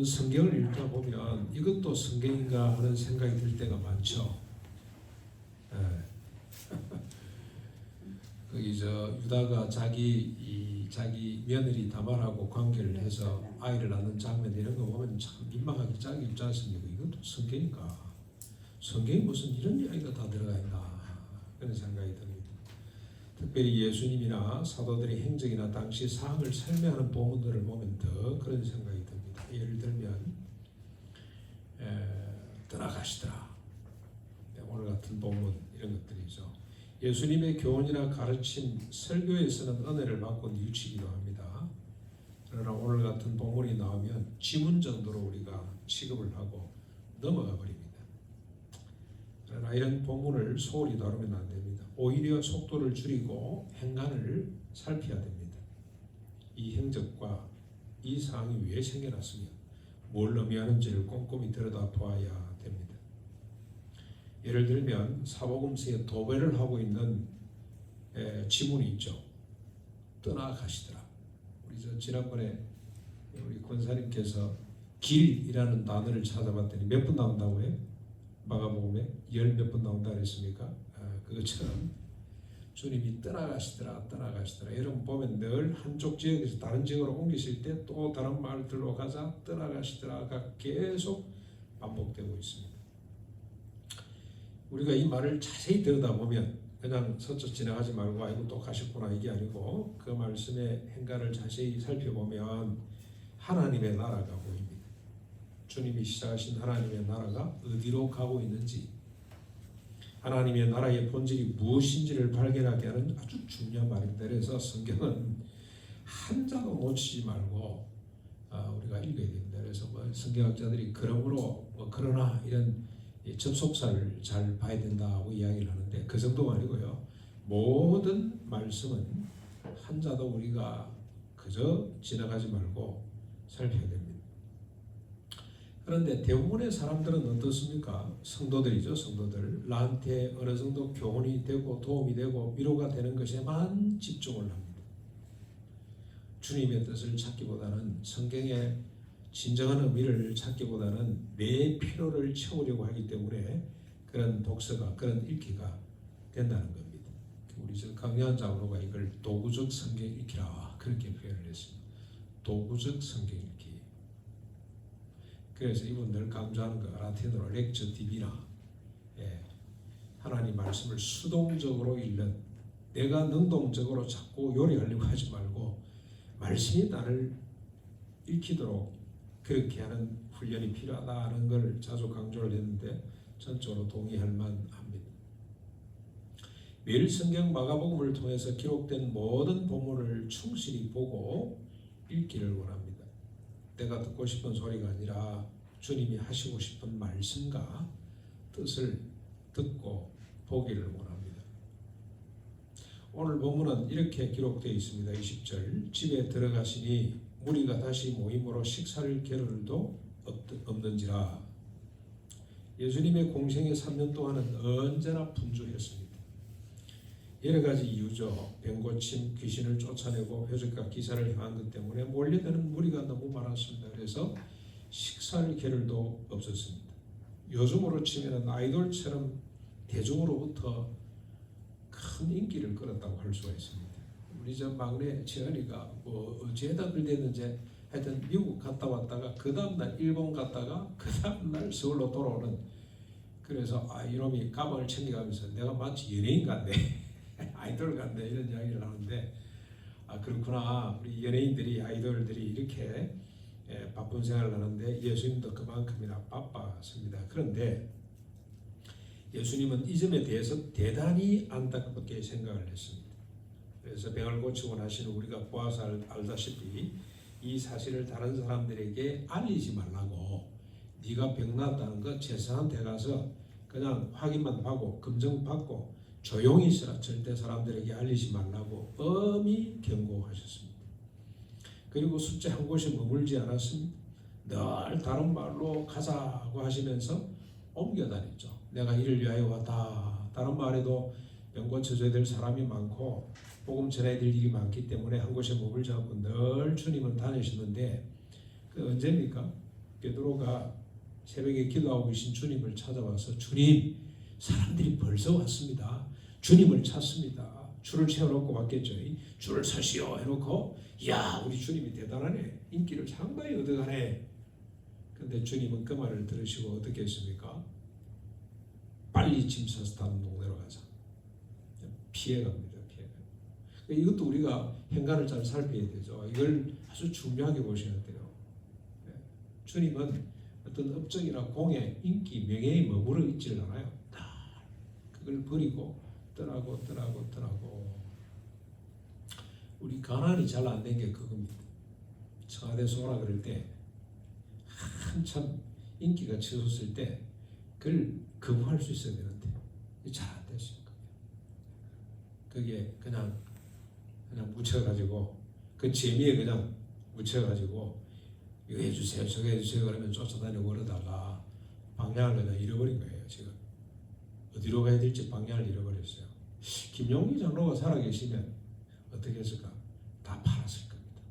성경을 읽다 보면 이것도 성경인가 하는 생각이 들 때가 많죠. 거기 유다가 자기 며느리 다말하고 관계를 해서 아이를 낳는 장면 이런 거 보면 참 민망하게 짝이 없지 않습니까? 이것도 성경인가? 성경에 무슨 이런 이야기가 다 들어가 있나? 그런 생각이 듭니다. 특별히 예수님이나 사도들의 행적이나 당시 상황을 설명하는 본문들을 보면 더 그런 생각이 듭니다. 예를 들면 떠나가시더라. 오늘 같은 본문 이런 것들이죠. 예수님의 교훈이나 가르침, 설교에서는 은혜를 받고 뉘우치기도 합니다. 그러나 오늘 같은 본문이 나오면 지문 정도로 우리가 취급을 하고 넘어가 버립니다. 그러나 이런 본문을 소홀히 다루면 안 됩니다. 오히려 속도를 줄이고 행간을 살펴야 됩니다. 이 행적과 이 상황이 왜 생겨났으며 뭘 의미하는지를 꼼꼼히 들여다보아야 됩니다. 예를 들면 사복음서에 도배를 하고 있는 지문이 있죠. 떠나가시더라. 우리 지난번에 우리 권사님께서 길이라는 단어를 찾아봤더니 몇 번 나온다고 해요? 마가복음에 10몇 번 나온다 그랬습니까? 그것처럼 주님이 떠나가시더라. 여러분 보면 늘 한쪽 지역에서 다른 지역으로 옮기실 때 또 다른 마을들로 가자 떠나가시더라가 계속 반복되고 있습니다. 우리가 이 말을 자세히 들여다보면 그냥 스쳐 지나가지 말고 아이고 또 가셨구나 이게 아니고 그 말씀의 행간을 자세히 살펴보면 하나님의 나라가 보입니다. 주님이 시작하신 하나님의 나라가 어디로 가고 있는지, 하나님의 나라의 본질이 무엇인지를 발견하게 하는 아주 중요한 말입니다. 그래서 성경은 한자도 놓치지 말고 우리가 읽어야 됩니다. 그래서 성경학자들이 그러므로 그러나 이런 접속사를 잘 봐야 된다고 이야기를 하는데 그 정도가 아니고요. 모든 말씀은 한자도 우리가 그저 지나가지 말고 살펴야 됩니다. 그런데 대부분의 사람들은 어떻습니까? 성도들이죠. 성도들. 나한테 어느 정도 교훈이 되고 도움이 되고 위로가 되는 것에만 집중을 합니다. 주님의 뜻을 찾기보다는 성경의 진정한 의미를 찾기보다는 내 필요를 채우려고 하기 때문에 그런 독서가, 그런 읽기가 된다는 겁니다. 우리 강요한 장로가 이걸 도구적 성경 읽기라 그렇게 표현을 했습니다. 도구적 성경 읽기. 그래서 이분 늘 강조하는 거 라틴어로 렉처 디비나, 하나님 말씀을 수동적으로 읽는, 내가 능동적으로 자꾸 요리하려고 하지 말고 말씀이 나를 읽히도록 그렇게 하는 훈련이 필요하다는 걸 자주 강조를 했는데 전적으로 동의할 만합니다. 매일 성경 마가복음을 통해서 기록된 모든 본문을 충실히 보고 읽기를 원합니다. 내가 듣고 싶은 소리가 아니라 주님이 하시고 싶은 말씀과 뜻을 듣고 보기를 원합니다. 오늘 본문은 이렇게 기록되어 있습니다. 20절 집에 들어가시니 무리가 다시 모임으로 식사를 겨를도 없는지라. 예수님의 공생의 3년 동안은 언제나 분주했습니다. 여러 가지 이유죠. 병고침, 귀신을 쫓아내고 표적과 기사를 행한 것 때문에 몰려드는 무리가 너무 많았습니다. 그래서 식사를 겨를도 없었습니다. 요즘으로 치면 아이돌처럼 대중으로부터 큰 인기를 끌었다고 할 수가 있습니다. 우리 막내 재현이가 어제다 글댔는지 하여튼 미국 갔다 왔다가 그 다음날 일본 갔다가 그 다음날 서울로 돌아오는, 그래서 이놈이 가방을 챙겨가면서 내가 마치 연예인 같네 아이돌 같네 이런 이야기를 하는데 그렇구나. 우리 연예인들이 아이돌들이 이렇게 바쁜 생활을 하는데 예수님도 그만큼이나 바빴습니다. 그런데 예수님은 이 점에 대해서 대단히 안타깝게 생각을 했습니다. 그래서 병을 고치고 나시는 우리가 보아서 알다시피 이 사실을 다른 사람들에게 알리지 말라고, 네가 병 났다는 거 제사한테 가서 그냥 확인만 하고 검증받고 조용히 있으라, 절대 사람들에게 알리지 말라고 엄히 경고하셨습니다. 그리고 숫자 한 곳에 머물지 않았습니다. 늘 다른 말로 가자고 하시면서 옮겨 다녔죠. 내가 이를 위하여 왔다. 다른 말에도 병 고쳐줘야 될 사람이 많고 복음 전해야 될 일이 많기 때문에 한 곳에 머물지 않고 늘 주님은 다니셨는데 그 언제입니까? 베드로가 새벽에 기도하고 계신 주님을 찾아와서 주님, 사람들이 벌써 왔습니다. 주님을 찾습니다. 줄을 세워놓고 왔겠죠. 줄을 서시오 해놓고 야, 우리 주님이 대단하네. 인기를 상당히 얻어가네. 근데 주님은 그 말을 들으시고 어떻게 했습니까? 빨리 짐 싸서 다른 동네로 가자. 피해갑니다. 이것도 우리가 행간을 잘 살펴야 되죠. 이걸 아주 중요하게 보셔야 돼요. 주님은 어떤 업적이나 공예, 인기, 명예에 머무르 있지를 않아요. 다 그걸 버리고 떠나고. 우리 가난이 잘 안 된 게 그겁니다. 청와대에서 오라 그럴 때 한참 인기가 치솟을 때 그걸 거부할 수 있어야 되는데 잘 안 됐어요. 그게 그냥 묻혀가지고 그 재미에 그냥 묻혀가지고 이거 해주세요 저거 해주세요 그러면 쫓아다니고 그러다가 방향을 그냥 잃어버린 거예요. 지금 어디로 가야 될지 방향을 잃어버렸어요. 김용기 장로가 살아계시면 어떻게 했을까? 다 팔았을 겁니다.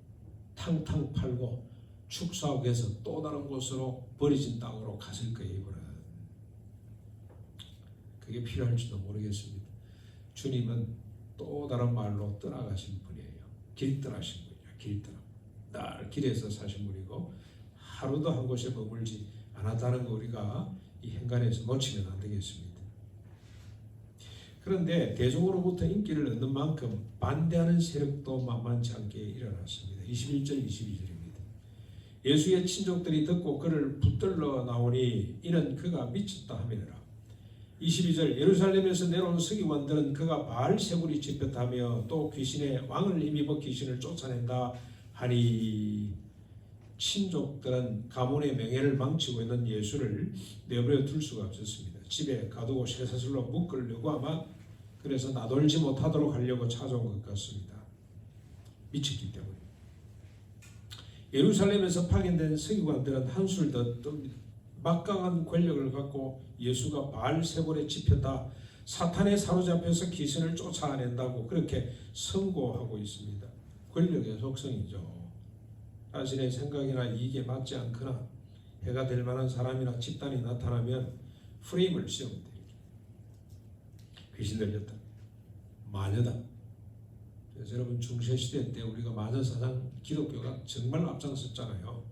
탕탕 팔고 축사하고 해서 또 다른 곳으로 버려진 땅으로 갔을 거예요. 이분은 그게 필요할지도 모르겠습니다. 주님은 또 다른 말로 떠나가신 분이에요. 길떠나신 분이에요. 길떠나. 날 길에서 사신 분이고 하루도 한 곳에 머물지 않았다는 거 우리가 이 행간에서 놓치면 안 되겠습니다. 그런데 대중으로부터 인기를 얻는 만큼 반대하는 세력도 만만치 않게 일어났습니다. 21절 22절입니다. 예수의 친족들이 듣고 그를 붙들러 나오니 이는 그가 미쳤다 하미니라. 22절 예루살렘에서 내려온 서기관들은 그가 바알세불이 집혔다며 또 귀신의 왕을 힘입어 귀신을 쫓아낸다 하니 친족들은 가문의 명예를 망치고 있는 예수를 내버려 둘 수가 없었습니다. 집에 가두고 쇠사슬로 묶으려고 아마 그래서 나돌지 못하도록 하려고 찾아온 것 같습니다. 미쳤기 때문에. 예루살렘에서 파견된 서기관들은 한술 더 뜹니다. 막강한 권력을 갖고 예수가 바알세불에 집혔다, 사탄에 사로잡혀서 귀신을 쫓아낸다고 그렇게 선고하고 있습니다. 권력의 속성이죠. 자신의 생각이나 이익에 맞지 않거나 해가 될 만한 사람이나 집단이 나타나면 프레임을 씌우면 돼요. 귀신 들렸다, 마녀다. 그래서 여러분 중세시대 때 우리가 마녀사상 기독교가 정말 앞장섰잖아요.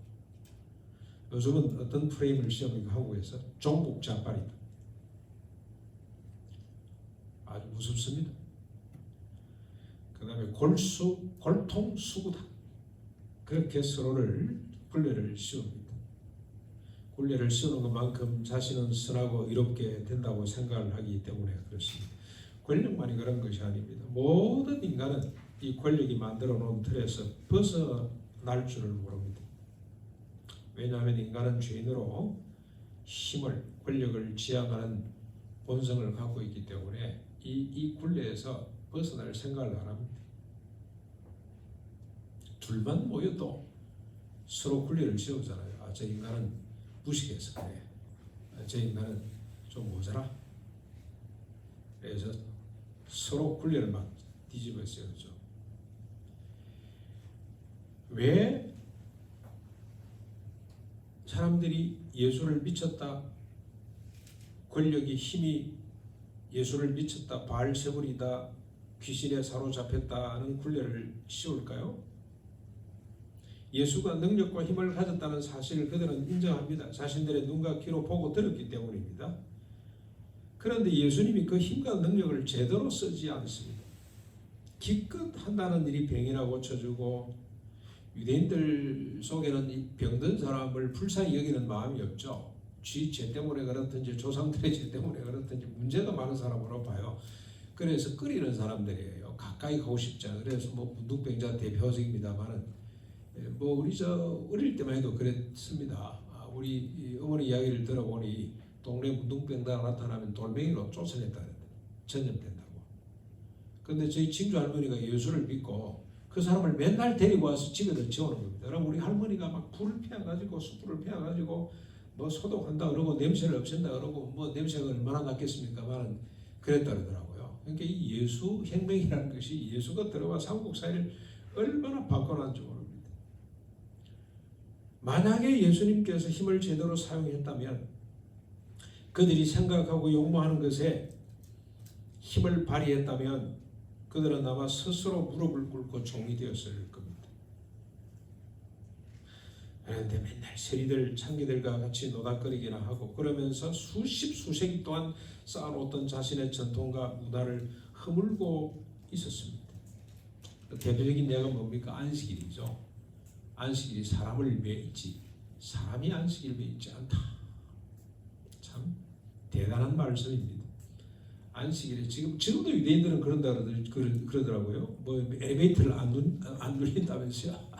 요즘은 어떤 프레임을 시험을 하고 해서 종북자빨이다. 아주 무섭습니다. 그 다음에 골통수구다. 그렇게 서로를 굴레를 씌웁니다. 굴레를 씌우는 것만큼 자신은 선하고 의롭게 된다고 생각을 하기 때문에 그렇습니다. 권력만이 그런 것이 아닙니다. 모든 인간은 이 권력이 만들어 놓은 틀에서 벗어날 줄을 모릅니다. 왜냐하면 인간은 죄인으로 힘을, 권력을 지향하는 본성을 갖고 있기 때문에 이 굴레에서 벗어날 생각을 안 합니다. 둘만 모여도 서로 굴레를 씌우잖아요. 아, 저 인간은 무식해서 그래. 아, 저 인간은 좀 모자라. 그래서 서로 굴레를 막 뒤집어 씌우죠. 왜 사람들이 예수를 미쳤다, 권력이 힘이 예수를 미쳤다, 바알세불이다, 귀신에 사로잡혔다는 굴레를 씌울까요? 예수가 능력과 힘을 가졌다는 사실을 그들은 인정합니다. 자신들의 눈과 귀로 보고 들었기 때문입니다. 그런데 예수님이 그 힘과 능력을 제대로 쓰지 않습니다. 기껏 한다는 일이 병이나 고쳐주고 유대인들 속에는 병든 사람을 불쌍히 여기는 마음이 없죠. 죄 때문에 그렇든지 조상들의 죄 때문에 그렇든지 문제가 많은 사람으로 봐요. 그래서 꺼리는 사람들이에요. 가까이 가고 싶지 않아요. 그래서 문둥병자 대표적입니다만은 우리 어릴 때만 해도 그랬습니다. 우리 어머니 이야기를 들어보니 동네 문둥병자가 나타나면 돌멩이로 쫓아냈다 그랬다. 전염된다고. 그런데 저희 친구 할머니가 예수를 믿고 그 사람을 맨날 데리고 와서 집에다 지어오는 겁니다. 그럼 우리 할머니가 막 불을 피워가지고 숯불을 피워가지고 소독한다 그러고 냄새를 없앤다 그러고 냄새가 얼마나 났겠습니까만은 그랬다 그러더라고요. 그러니까 이 예수 혁명이라는 것이 예수가 들어와 삼국 사회를 얼마나 바꿔놨는지 모릅니다. 만약에 예수님께서 힘을 제대로 사용했다면 그들이 생각하고 욕망하는 것에 힘을 발휘했다면 그들은 아마 스스로 무릎을 꿇고 종이 되었을 겁니다. 그런데 맨날 세리들 창기들과 같이 노닥거리기나 하고 그러면서 수세기 동안 쌓아놓았던 자신의 전통과 문화를 허물고 있었습니다. 대표적인 예가 뭡니까? 안식일이죠. 안식일이 사람을 매이지 사람이 안식일을 매이지 않다. 참 대단한 말씀입니다. 안식일에 지금도 유대인들은 그러더라고요. 뭐 엘리베이터를 안 눌린다면서요.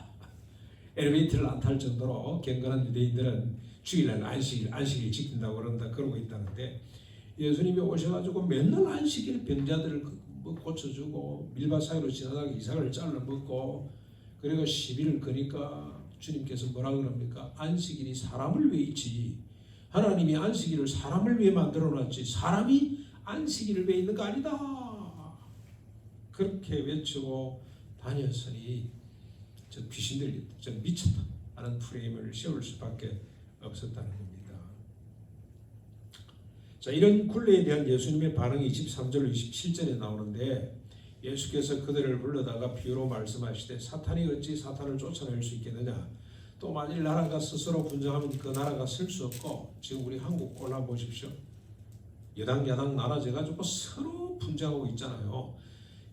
엘리베이터를 안 탈 정도로 경건한 유대인들은 주일날 안식일 지킨다고 그러고 있다는데 예수님이 오셔가지고 맨날 안식일 병자들을 고쳐주고 밀밭 사이로 지나다가 이삭을 잘라 먹고 그리고 시비를 거니까 주님께서 뭐라 그럽니까? 안식일이 사람을 위해 있지. 하나님이 안식일을 사람을 위해 만들어놨지 사람이 안식일을 위해 있는 거 아니다. 그렇게 외치고 다녔으니 저 귀신들이 저 미쳤다 하는 프레임을 씌울 수밖에 없었다는 겁니다. 자, 이런 굴레에 대한 예수님의 반응이 23절 27절에 나오는데 예수께서 그들을 불러다가 비유로 말씀하시되 사탄이 어찌 사탄을 쫓아낼 수 있겠느냐. 또 만일 나라가 스스로 분쟁하면 그 나라가 설 수 없고 지금 우리 한국 꼴나 보십시오. 여당 야당 나라제 가지고 서로 분쟁하고 있잖아요.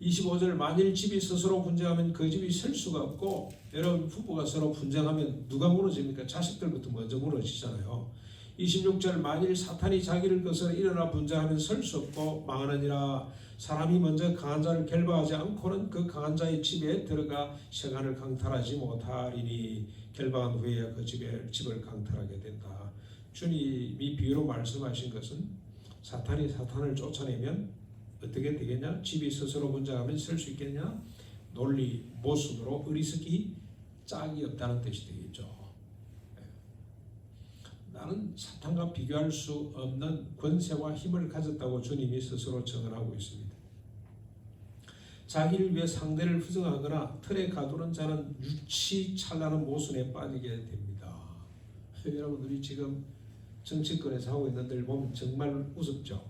25절 만일 집이 스스로 분쟁하면 그 집이 설 수가 없고 여러분 부부가 서로 분쟁하면 누가 무너집니까? 자식들부터 먼저 무너지잖아요. 26절 만일 사탄이 자기를 거슬러 일어나 분쟁하면 설 수 없고 망하느니라. 사람이 먼저 강한 자를 결박하지 않고는 그 강한 자의 집에 들어가 세간을 강탈하지 못하리니 결박한 후에 그 집을 강탈하게 된다. 주님이 비유로 말씀하신 것은 사탄이 사탄을 쫓아내면 어떻게 되겠냐? 집이 스스로 분쟁하면 설 수 있겠냐? 논리 모순으로 어리석기 짝이 없다는 뜻이 되겠죠. 나는 사탄과 비교할 수 없는 권세와 힘을 가졌다고 주님이 스스로 증언하고 있습니다. 자기를 위해 상대를 부정하거나 틀에 가두는 자는 유치찬란한 모순에 빠지게 됩니다. 여러분들이 지금 정치권에서 하고 있는 들 보면 정말 우습죠.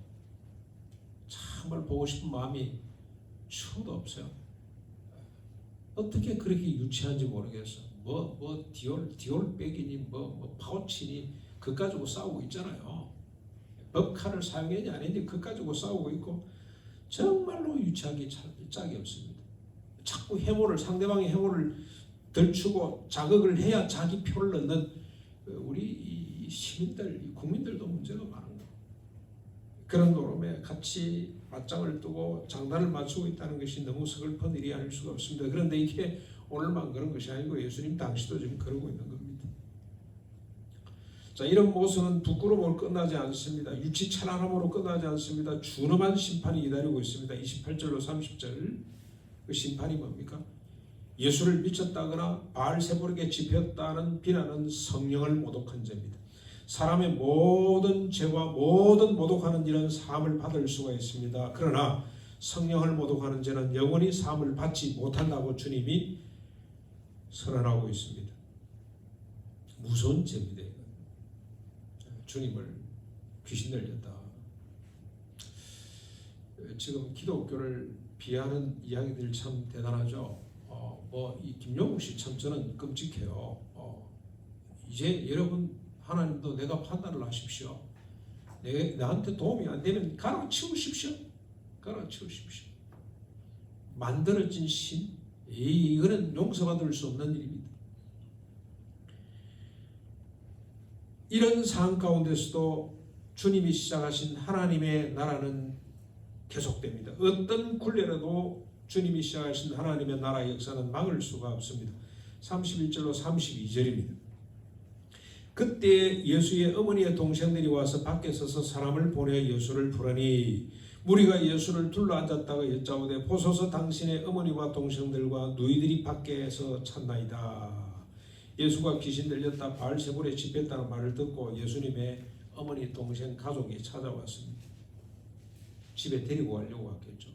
정말 보고 싶은 마음이 추워도 없어요. 어떻게 그렇게 유치한지 모르겠어. 뭐 디올백이니 뭐 파우치니 그것 가지고 싸우고 있잖아요. 법칼을 사용했니 안 했니 그것 가지고 싸우고 있고 정말로 유치하기 짝이 없습니다. 자꾸 상대방의 해모를 덜추고 자극을 해야 자기 표를 넣는 우리 시민들, 국민들도 문제가 많은 거예요. 그런 노름에 같이 맞짱을 뜨고 장단을 맞추고 있다는 것이 너무 서글픈 일이 아닐 수가 없습니다. 그런데 이게 오늘만 그런 것이 아니고 예수님 당시도 지금 그러고 있는 겁니다. 자, 이런 모습은 부끄러움으로 끝나지 않습니다. 유치찬란함으로 끝나지 않습니다. 준엄한 심판이 기다리고 있습니다. 28절로 30절 그 심판이 뭡니까? 예수를 미쳤다거나 바알세불에게 집혔다는 비난은 성령을 모독한 죄입니다. 사람의 모든 죄와 모든 모독하는 일은 사함을 받을 수가 있습니다. 그러나 성령을 모독하는 죄는 영원히 사함을 받지 못한다고 주님이 선언하고 있습니다. 무서운 죄입니다. 주님을 귀신 들렸다. 지금 기독교를 비하하는 이야기들 참 대단하죠. 이 김용욱 씨 참 저는 끔찍해요. 이제 여러분 하나님도 내가 판단을 하십시오. 나한테 도움이 안 되면 갈아치우십시오. 갈아치우십시오. 만들어진 신, 이거는 용서받을 수 없는 일입니다. 이런 상황 가운데서도 주님이 시작하신 하나님의 나라는 계속됩니다. 어떤 굴레라도 주님이 시작하신 하나님의 나라의 역사는 막을 수가 없습니다. 31절로 32절입니다. 그때 예수의 어머니의 동생들이 와서 밖에 서서 사람을 보내 예수를 부르니 무리가 예수를 둘러앉았다가 여짜오되 보소서 당신의 어머니와 동생들과 누이들이 밖에서 찾나이다. 예수가 귀신 들렸다 바알세불에 집혔다는 말을 듣고 예수님의 어머니 동생 가족이 찾아왔습니다. 집에 데리고 가려고 왔겠죠.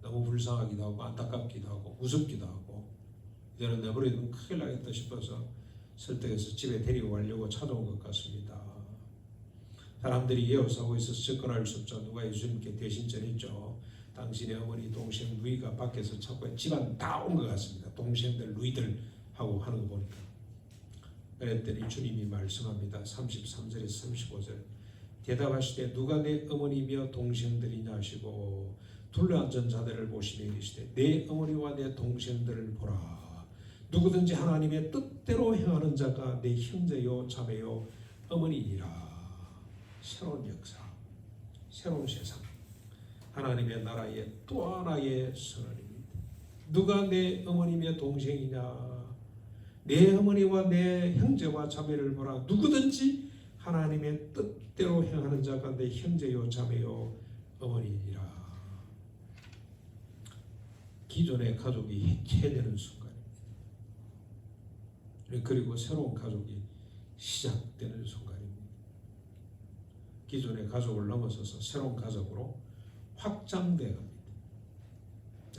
너무 불쌍하기도 하고 안타깝기도 하고 무섭기도 하고 이제는 내버려두면 큰일 나겠다 싶어서 설득해서 집에 데리고 가려고 찾아온 것 같습니다. 사람들이 예호사고 있어서 접근할 수 없자 누가 예수님께 대신 전했죠. 당신의 어머니, 동생, 누이가 밖에서 찾고 집안 다 온 것 같습니다. 동생들, 누이들 하고 하는 거 보니까. 그랬더니 주님이 말씀합니다. 33절에서 35절. 대답하시되 누가 내 어머니며 동생들이냐 하시고 둘러앉은 자들을 보시며 이르시되 내 어머니와 내 동생들을 보라. 누구든지 하나님의 뜻대로 행하는 자가 내 형제요 자매요 어머니니라. 새로운 역사, 새로운 세상, 하나님의 나라의 또 하나의 선언입니다. 누가 내 어머니며 동생이냐? 내 어머니와 내 형제와 자매를 보라. 누구든지 하나님의 뜻대로 행하는 자가 내 형제요 자매요 어머니니라. 기존의 가족이 해체되는 순간입니다. 그리고 새로운 가족이 시작되는 순간입니다. 기존의 가족을 넘어서서 새로운 가족으로 확장되어 갑니다.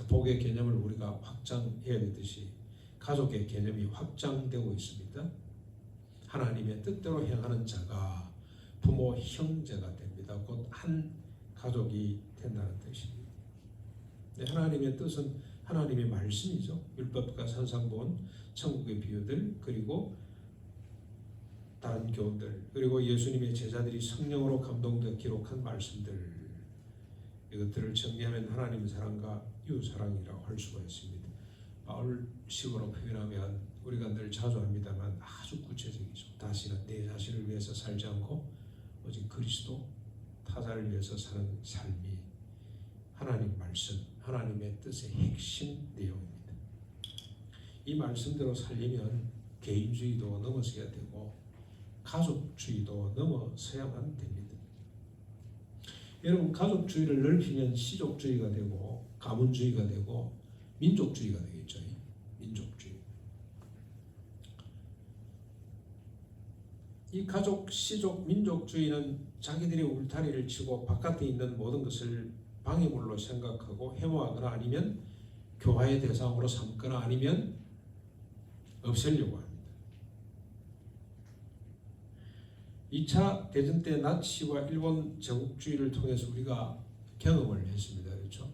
복의 개념을 우리가 확장해야 되듯이 가족의 개념이 확장되고 있습니다. 하나님의 뜻대로 행하는 자가 부모, 형제가 됩니다. 곧 한 가족이 된다는 뜻입니다. 하나님의 뜻은 하나님의 말씀이죠. 율법과 산상본, 천국의 비유들, 그리고 다른 교훈들, 그리고 예수님의 제자들이 성령으로 감동되어 기록한 말씀들, 이것들을 정리하면 하나님의 사랑과 이웃 사랑이라고 할 수가 있습니다. 바울식으로 표현하면 우리가 늘 자주 합니다만 아주 구체적이죠. 다시는 내 자신을 위해서 살지 않고 오직 그리스도, 타자를 위해서 사는 삶이 하나님 말씀, 하나님의 뜻의 핵심 내용입니다. 이 말씀대로 살리면 개인주의도 넘어서야 되고 가족주의도 넘어서야만 됩니다. 여러분, 가족주의를 넓히면 시족주의가 되고 가문주의가 되고 민족주의가 되겠죠. 민족주의. 이 가족, 시족, 민족주의는 자기들의 울타리를 치고 바깥에 있는 모든 것을 방해물로 생각하고 혐오하거나 아니면 교화의 대상으로 삼거나 아니면 없애려고 합니다. 2차 대전 때 나치와 일본 제국주의를 통해서 우리가 경험을 했습니다. 그렇죠?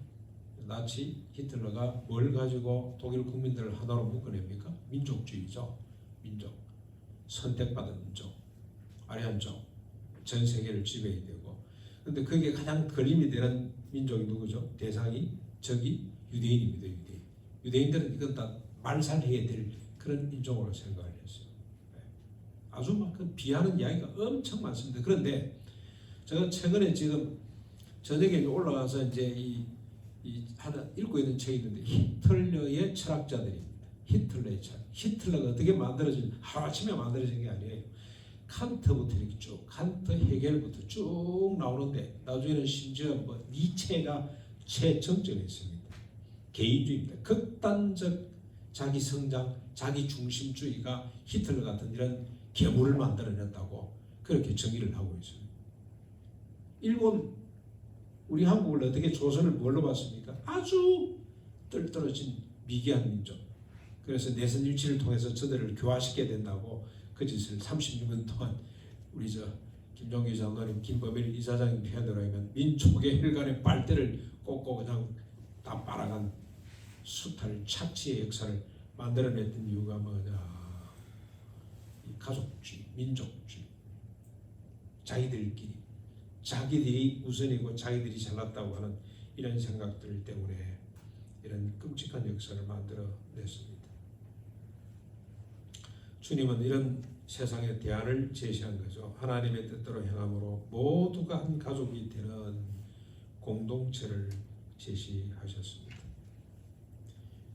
나치 히틀러가 뭘 가지고 독일 국민들을 하나로 묶어냅니까? 민족주의죠. 민족. 선택받은 민족. 아리안족. 전 세계를 지배해야 되고. 근데 그게 가장 그림이 되는 민족이 누구죠? 대상이 적이 유대인입니다. 유대인. 유대인들은 이건 다 말살해야 될 그런 인종으로 생각을 했어요. 아주 막 비하는 이야기가 엄청 많습니다. 그런데 제가 최근에 지금 저녁에 올라가서 이제 하나 읽고 있는 책이 있는데 히틀러의 철학자들입니다. 히틀러의 철학. 히틀러가 어떻게 만들어진 하루아침에 만들어진 게 아니에요. 칸트부터 이렇게 쭉 칸트 헤겔부터 쭉 나오는데 나중에는 심지어 뭐 니체가 최정점에 있습니다. 개인주의입니다. 극단적 자기 성장, 자기 중심주의가 히틀러 같은 이런 괴물을 만들어냈다고 그렇게 정의를 하고 있습니다. 일본, 우리 한국을 어떻게 조선을 뭘로 봤습니까? 아주 떨떨어진 미개한 민족. 그래서 내선 일치를 통해서 저들을 교화시켜야 된다고 그 짓을 36년 동안 우리 김종기 장로님, 김범일 이사장님 표현으로 하면 민족의 혈관의 빨대를 꽂고 그냥 다 빨아간 수탈 착취의 역사를 만들어냈던 이유가 뭐냐? 가족주의, 민족주의, 자기들이 우선이고 자기들이 잘났다고 하는 이런 생각들 때문에 이런 끔찍한 역사를 만들어냈습니다. 주님은 이런 세상의 대안을 제시한 거죠. 하나님의 뜻대로 행함으로 모두가 한 가족이 되는 공동체를 제시하셨습니다.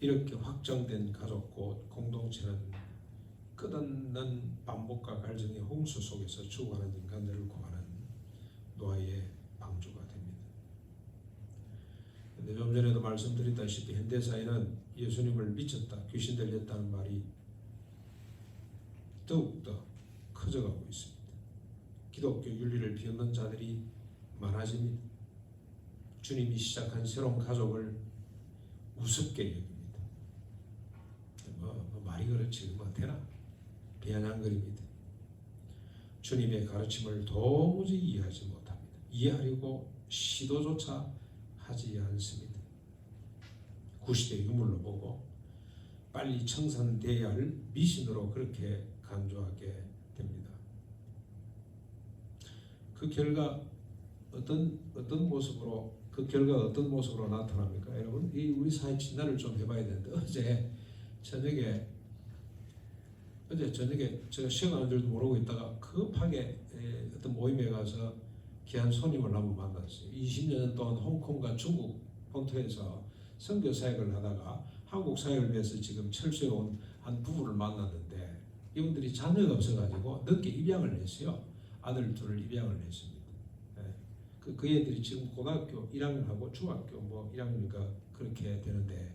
이렇게 확정된 가족 곧 공동체는 끝없는 반복과 갈등의 홍수 속에서 죽어가는 인간들을 구하는 노아의 방주가 됩니다. 그런데 좀 전에도 말씀드렸다시피 현대사회는 예수님을 미쳤다, 귀신 들렸다는 말이 더욱더 커져가고 있습니다. 기독교 윤리를 비웃는 자들이 많아집니다. 주님이 시작한 새로운 가족을 우습게 여깁니다. 말이 그렇지 뭐 되나? 비아냥거립니다. 주님의 가르침을 도무지 이해하지 못합니다. 이해하려고 시도조차 하지 않습니다. 구시대 유물로 보고 빨리 청산돼야 할 미신으로 그렇게 간주하게 됩니다. 그 결과 어떤 모습으로 나타납니까? 여러분, 우리 사회 진단을 좀 해봐야 되는데 어제 저녁에 제가 시간하는 줄도 모르고 있다가 급하게 어떤 모임에 가서 귀한 손님을 한번 만났어요. 20년 동안 홍콩과 중국 본토에서 선교 사역을 하다가 한국 사역을 위해서 지금 철수해 온 한 부부를 만났는데 이분들이 자녀가 없어가지고 늦게 입양을 했어요. 아들 둘을 입양을 했습니다. 그 애들이 지금 고등학교 1학년하고 중학교 1학년이니까 그렇게 되는데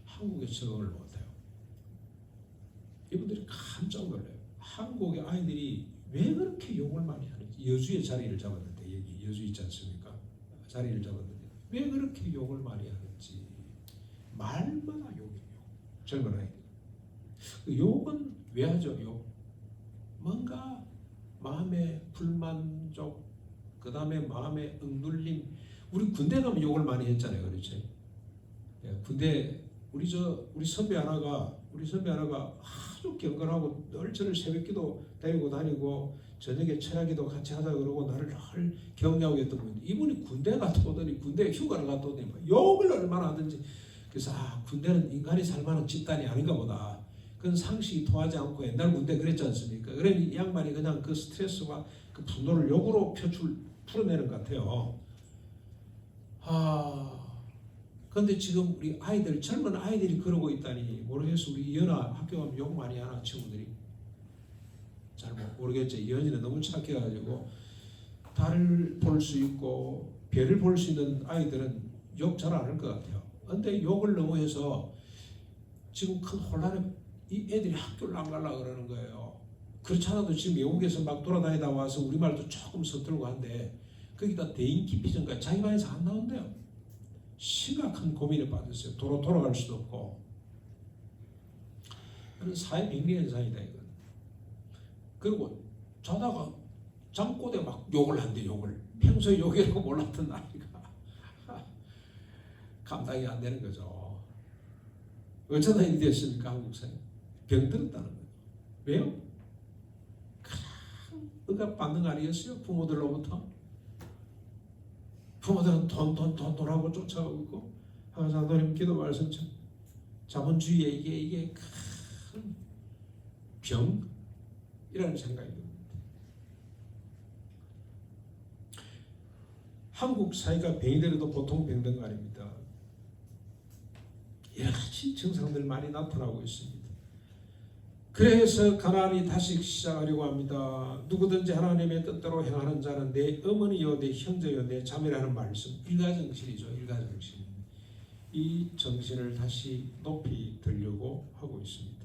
한국에 적응을 못해요. 이분들이 깜짝 놀라요. 한국의 아이들이 왜 그렇게 욕을 많이 하는지. 여주에 자리를 잡았는데, 여기 여주 있지 않습니까? 자리를 잡았는데 왜 그렇게 욕을 많이 하는지. 말마다 욕이에요. 젊은 아이들. 그 욕은 왜 하죠? 욕. 뭔가 마음의 불만족, 그 다음에 마음의 억눌림. 우리 군대 가면 욕을 많이 했잖아요, 그렇죠? 군대 우리 선배 하나가 아주 경건하고 늘 저를 새벽기도 데리고 다니고 저녁에 철야기도 같이 하자 그러고 나를 늘 격려하고 했던 분인데 이분이 군대 갔다 오더니 군대 휴가를 갔다 오더니 욕을 얼마나 하든지. 그래서 군대는 인간이 살만한 집단이 아닌가 보다. 그건 상식이 통하지 않고 옛날 군대 그랬지 않습니까? 그러니 이 양반이 그냥 그 스트레스와 그 분노를 욕으로 풀어내는 것 같아요. 그런데 지금 우리 아이들, 젊은 아이들이 그러고 있다니 모르겠어. 우리 이현아 학교 가면 욕 많이 하나 친구들이? 잘 모르겠죠. 이현이는 너무 착해가지고 달을 볼 수 있고 별을 볼 수 있는 아이들은 욕 잘 안 할 것 같아요. 그런데 욕을 너무 해서 지금 큰 혼란에 이 애들이 학교를 안 가려고 그러는 거예요. 그렇지 않아도 지금 외국에서 막 돌아다니다 와서 우리말도 조금 서툴고 한데 거기다 대인기 피정까지 자기 반에서 안 나온대요. 심각한 고민에 빠졌어요. 돌아갈 수도 없고. 그런 사회병리 현상이다 이건. 그리고 자다가 잠꼬대 막 욕을 한대. 욕을 평소에 욕이라고 몰랐던 아이가 감당이 안 되는 거죠. 어쩌다 일이 됐습니까? 한국 사회 병들었다는 거예요. 왜요? 큰 억압 반응 아니었어요? 부모들로부터. 부모들은 돈 하고 쫓아오고 있고. 하나님 기도 말씀처럼 자본주의에 이게 큰 병이라는 생각이 듭니다. 한국 사회가 병이더라도 보통 병든 거 아닙니다. 여러 가지 증상들 많이 나타나고 있습니다. 그래서 가나안이 다시 시작하려고 합니다. 누구든지 하나님의 뜻대로 행하는 자는 내 어머니요 내 형제요 내 자매라는 말씀. 일가정신이죠. 일가정신. 이 정신을 다시 높이 들려고 하고 있습니다.